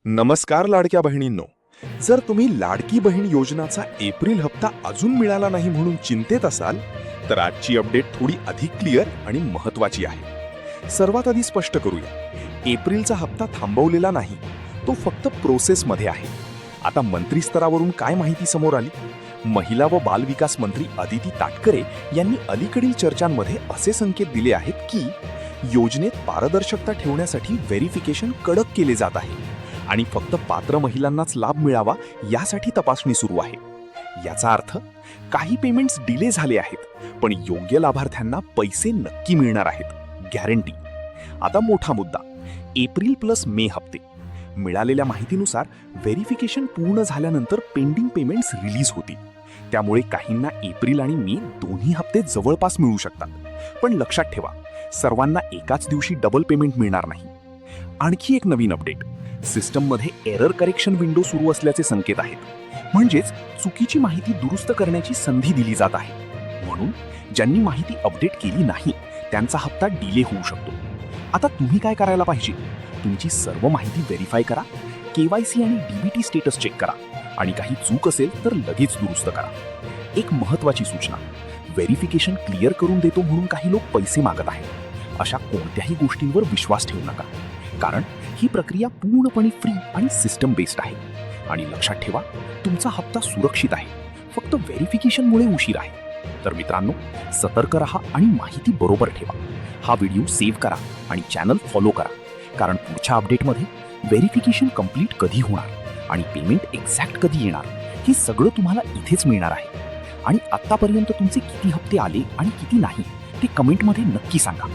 नमस्कार लाडक्या बहिणींनो. जर तुम्ही लाडकी बहीण योजनाचा एप्रिल हप्ता अजून मिळाला नाही म्हणून चिंतेत असाल तर आजची अपडेट थोडी अधिक क्लिअर आणि महत्त्वाची आहे. सर्वात आधी स्पष्ट करूया, एप्रिलचा हप्ता थांबवलेला नाही, तो फक्त प्रोसेसमध्ये आहे. आता मंत्री स्तरावरून काय माहिती समोर आली? महिला व बालविकास मंत्री अदिती ताटकरे यांनी अलीकडील चर्चांमध्ये असे संकेत दिले आहेत की योजनेत पारदर्शकता ठेवण्यासाठी व्हेरिफिकेशन कडक केले जात आहे आणि फक्त पात्र महिलांनाच लाभ मिळावा यासाठी तपासणी सुरू आहे. याचा अर्थ काही पेमेंट्स डिले झाले आहेत, पण योग्य लाभार्थ्यांना पैसे नक्की मिळणार आहेत, गॅरंटी. आता मोठा मुद्दा, एप्रिल प्लस मे हप्ते. मिळालेल्या माहितीनुसार व्हेरिफिकेशन पूर्ण झाल्यानंतर पेंडिंग पेमेंट्स रिलीज होतील. त्यामुळे काहींना एप्रिल आणि मे दोन्ही हप्ते जवळपास मिळू शकतात. पण लक्षात ठेवा, सर्वांना एकाच दिवशी डबल पेमेंट मिळणार नाही. आणखी एक नवीन अपडेट, सिस्टममध्ये एरर करेक्शन विंडो सुरू असल्याचे संकेत आहेत. म्हणजेच चुकीची माहिती दुरुस्त करण्याची संधी दिली जात आहे. म्हणून ज्यांनी माहिती अपडेट केली नाही त्यांचा हप्ता डिले होऊ शकतो. आता तुम्ही काय करायला पाहिजे? तुमची सर्व माहिती व्हेरीफाय करा, KYC आणि DBT स्टेटस चेक करा आणि काही चूक असेल तर लगेच दुरुस्त करा. एक महत्त्वाची सूचना, व्हेरिफिकेशन क्लिअर करून देतो म्हणून काही लोक पैसे मागत आहेत. अशा कोणत्याही गोष्टींवर विश्वास ठेवू नका, कारण ही प्रक्रिया पूर्णपणे फ्री आणि सिस्टम बेस्ड आहे. आणि लक्षात ठेवा, तुमचा हप्ता सुरक्षित आहे, फक्त व्हेरिफिकेशनमुळे उशीर आहे. तर मित्रांनो, सतर्क रहा आणि माहिती बरोबर ठेवा. हा व्हिडिओ सेव्ह करा आणि चॅनल फॉलो करा, कारण पुढच्या अपडेटमध्ये व्हेरिफिकेशन कंप्लीट कधी होणार आणि पेमेंट एक्झॅक्ट कधी येणार हे सगळं तुम्हाला इथेच मिळणार आहे. आणि आत्तापर्यंत तुमचे किती हप्ते आले आणि किती नाही ते कमेंटमध्ये नक्की सांगा.